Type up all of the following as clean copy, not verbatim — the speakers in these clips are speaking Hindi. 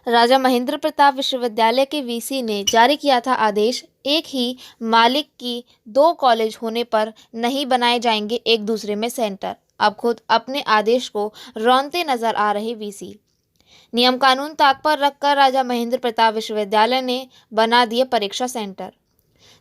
राजा महेंद्र प्रताप विश्वविद्यालय के वीसी ने जारी किया था आदेश, एक ही मालिक की दो कॉलेज होने पर नहीं बनाए जाएंगे एक दूसरे में सेंटर। अब खुद अपने आदेश को रौंदते नजर आ रहे वीसी। नियम कानून ताक पर रखकर राजा महेंद्र प्रताप विश्वविद्यालय ने बना दिए परीक्षा सेंटर।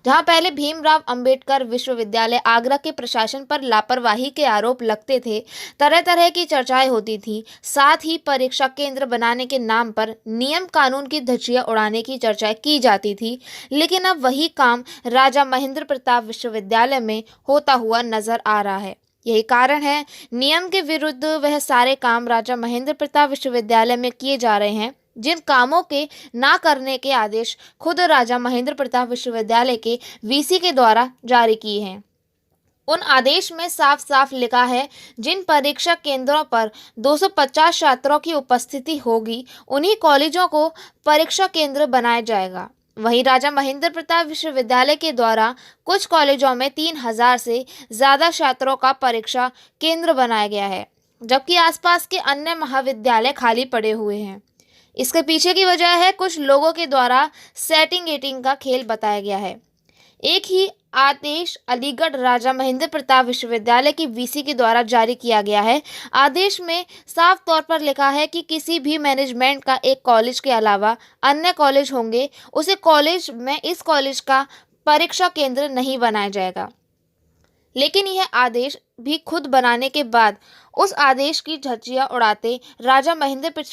जहां पहले भीमराव अंबेडकर विश्वविद्यालय आगरा के प्रशासन पर लापरवाही के आरोप लगते थे, तरह तरह की चर्चाएं होती थी। साथ ही परीक्षा केंद्र बनाने के नाम पर नियम कानून की धज्जियां उड़ाने की चर्चाएं की जाती थी। लेकिन अब वही काम राजा महेंद्र प्रताप विश्वविद्यालय में होता हुआ नजर आ रहा है। यही कारण है नियम के विरुद्ध वह सारे काम राजा महेंद्र प्रताप विश्वविद्यालय में किए जा रहे हैं जिन कामों के ना करने के आदेश खुद राजा महेंद्र प्रताप विश्वविद्यालय के वीसी के द्वारा जारी किए हैं। उन आदेश में साफ साफ लिखा है, जिन परीक्षा केंद्रों पर 250 छात्रों की उपस्थिति होगी उन्हीं कॉलेजों को परीक्षा केंद्र बनाया जाएगा। वहीं राजा महेंद्र प्रताप विश्वविद्यालय के द्वारा कुछ कॉलेजों में 3000 से ज़्यादा छात्रों का परीक्षा केंद्र बनाया गया है, जबकि आसपास के अन्य महाविद्यालय खाली पड़े हुए हैं। इसके पीछे की वजह है कुछ लोगों के द्वारा सेटिंग एटिंग का खेल बताया गया है। एक ही आदेश अलीगढ़ राजा महेंद्र प्रताप विश्वविद्यालय की वीसी के द्वारा जारी किया गया है। आदेश में साफ तौर पर लिखा है कि किसी भी मैनेजमेंट का एक कॉलेज के अलावा अन्य कॉलेज होंगे, उसे कॉलेज में इस कॉलेज का परीक्षा केंद्र नहीं बनाया जाएगा। लेकिन यह आदेश भी खुद बनाने के बाद उस आदेश की धज्जियां उड़ाते राजा महेंद्र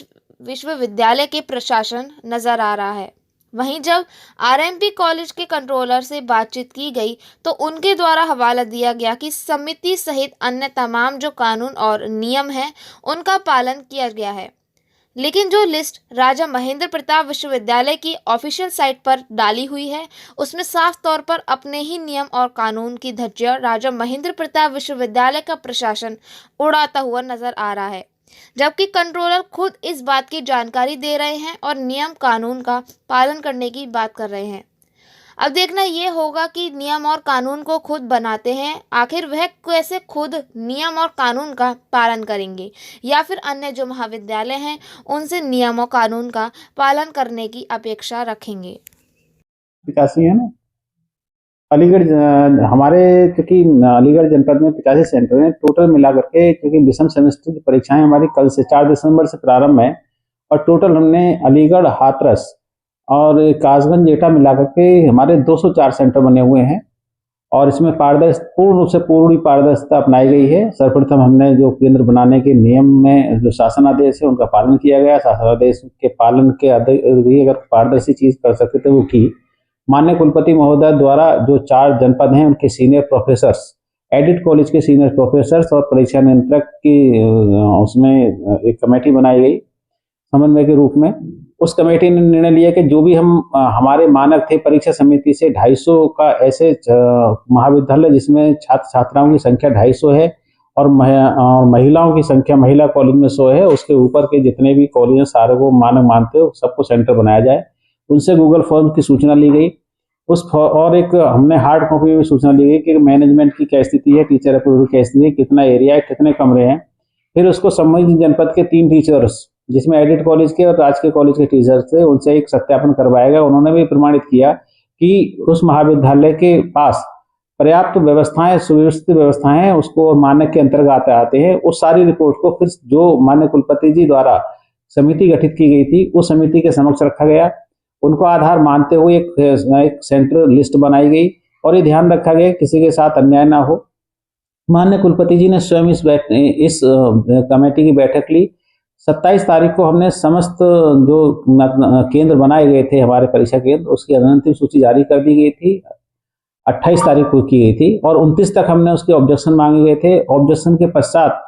विश्वविद्यालय के प्रशासन नजर आ रहा है। वहीं जब आरएमपी कॉलेज के कंट्रोलर से बातचीत की गई तो उनके द्वारा हवाला दिया गया कि समिति सहित अन्य तमाम जो कानून और नियम हैं उनका पालन किया गया है। लेकिन जो लिस्ट राजा महेंद्र प्रताप विश्वविद्यालय की ऑफिशियल साइट पर डाली हुई है उसमें साफ तौर पर अपने ही नियम और कानून की धज्जियां राजा महेंद्र प्रताप विश्वविद्यालय का प्रशासन उड़ाता हुआ नजर आ रहा है, जबकि कंट्रोलर खुद इस बात की जानकारी दे रहे हैं और नियम कानून का पालन करने की बात कर रहे हैं। अब देखना ये होगा कि नियम और कानून को खुद बनाते हैं, आखिर वह कैसे खुद नियम और कानून का पालन करेंगे या फिर अन्य जो महाविद्यालय हैं उनसे नियम और कानून का पालन करने की अपेक्षा रखेंगे। पितासी है ना अलीगढ़ हमारे, क्योंकि अलीगढ़ जनपद में 85 सेंटर हैं टोटल मिला करके, क्योंकि विषम सेमेस्टर की परीक्षाएं हमारी कल से 4 दिसंबर से प्रारंभ है और टोटल हमने अलीगढ़, हाथरस और कासगंज, एटा मिला करके हमारे 204 सेंटर बने हुए हैं और इसमें पूर्ण रूप से पूरी पारदर्शिता अपनाई गई है। सर्वप्रथम हमने जो केंद्र बनाने के नियम में जो शासनादेश है उनका पालन किया गया। शासनादेश के पालन के अगर पारदर्शी चीज कर सकते थे वो की। माननीय कुलपति महोदय द्वारा जो 4 जनपद हैं उनके सीनियर प्रोफेसर्स, एडिट कॉलेज के सीनियर प्रोफेसर्स और परीक्षा नियंत्रक की उसमें एक कमेटी बनाई गई समन्वय के रूप में। उस कमेटी ने निर्णय लिया कि जो भी हमारे मानक थे परीक्षा समिति से 250 का ऐसे महाविद्यालय जिसमें छात्र छात्राओं की संख्या 250 है और महिलाओं की संख्या महिला कॉलेज में 100 है, उसके ऊपर के जितने भी कॉलेज सारे को मानक मानते हो सबको सेंटर बनाया जाए। उनसे गूगल फॉर्म की सूचना ली गई। और एक हमने हार्ड कॉपी में सूचना ली गई कि मैनेजमेंट की क्या स्थिति है, टीचर अप्रूवल की स्थिति है, कितना एरिया है, कितने कमरे हैं। फिर उसको संबंधित जनपद के 3 टीचर्स जिसमें एडिट कॉलेज के और राजकीय कॉलेज के टीचर्स थे उनसे एक सत्यापन करवाया गया। उन्होंने भी प्रमाणित किया कि उस महाविद्यालय के पास पर्याप्त व्यवस्थाएं, सुव्यवस्थित व्यवस्थाएं हैं, उसको मानक के अंतर्गत आते हैं। उस सारी रिपोर्ट को फिर जो माननीय कुलपति जी द्वारा समिति गठित की गई थी उस समिति के समक्ष रखा गया। उनको आधार मानते हुए एक सेंटर लिस्ट बनाई गई और ये ध्यान रखा गया किसी के साथ अन्याय ना हो। माननीय कुलपति जी ने स्वयं इस कमेटी की बैठक ली। 27 तारीख को हमने समस्त जो केंद्र बनाए गए थे हमारे परीक्षा केंद्र उसकी अंतिम सूची जारी कर दी गई थी। 28 तारीख को की गई थी और 29 तक हमने उसके ऑब्जेक्शन मांगे गए थे। ऑब्जेक्शन के पश्चात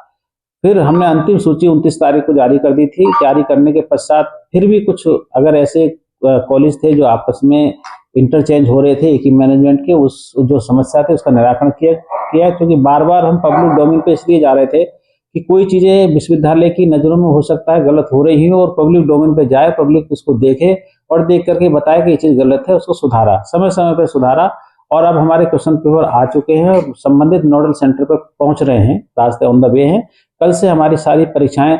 फिर हमने अंतिम सूची 29 तारीख को जारी कर दी थी। जारी करने के पश्चात फिर भी कुछ अगर ऐसे कॉलेज थे जो आपस में इंटरचेंज हो रहे थे एक ही मैनेजमेंट के, उस जो समस्या थे उसका निराकरण किया क्योंकि बार बार हम पब्लिक डोमेन पे इसलिए जा रहे थे कि कोई चीजें विश्वविद्यालय की नजरों में हो सकता है गलत हो रही हो और पब्लिक डोमेन पे जाए, पब्लिक उसको देखे और देख करके बताए कि ये चीज गलत है, उसको सुधारा, समय समय पर सुधारा। और अब हमारे क्वेश्चन पेपर आ चुके हैं और संबंधित नोडल सेंटर पर पहुंच रहे हैं, रास्ते ऑन द वे हैं। कल से हमारी सारी परीक्षाएं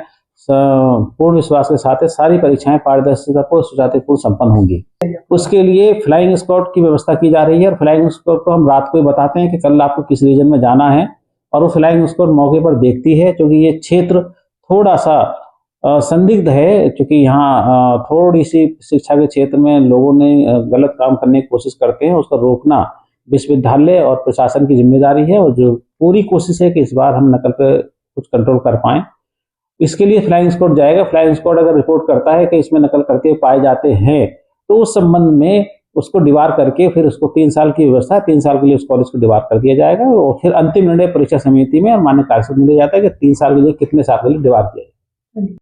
पूर्ण विश्वास के साथ सारी परीक्षाएं पारदर्शितापूर्ण सुचारुपूर्ण संपन्न होंगी। उसके लिए फ्लाइंग स्क्वाड की व्यवस्था की जा रही है और फ्लाइंग स्क्वाड को हम रात को ही बताते हैं कि कल आपको किस रीजन में जाना है और वो फ्लाइंग स्क्वाड मौके पर देखती है, क्योंकि ये क्षेत्र थोड़ा सा संदिग्ध है, क्योंकि यहाँ थोड़ी सी शिक्षा के क्षेत्र में लोगों ने गलत काम करने की कोशिश करते हैं, उसको रोकना विश्वविद्यालय और प्रशासन की जिम्मेदारी है और जो पूरी कोशिश है कि इस बार हम नकल पे कुछ कंट्रोल कर पाएं। इसके लिए फ्लाइंग स्क्वाड जाएगा। फ्लाइंग स्क्वाड अगर रिपोर्ट करता है कि इसमें नकल करके पाए जाते हैं तो उस संबंध में उसको डिबार करके फिर उसको 3 साल की व्यवस्था, 3 साल के लिए उस कॉलेज को डिबार कर दिया जाएगा और फिर अंतिम निर्णय परीक्षा समिति में और मान्य कार्यसमिति में लिया जाता है कि 3 साल के लिए कितने साल के लिए डिबार किया जाए।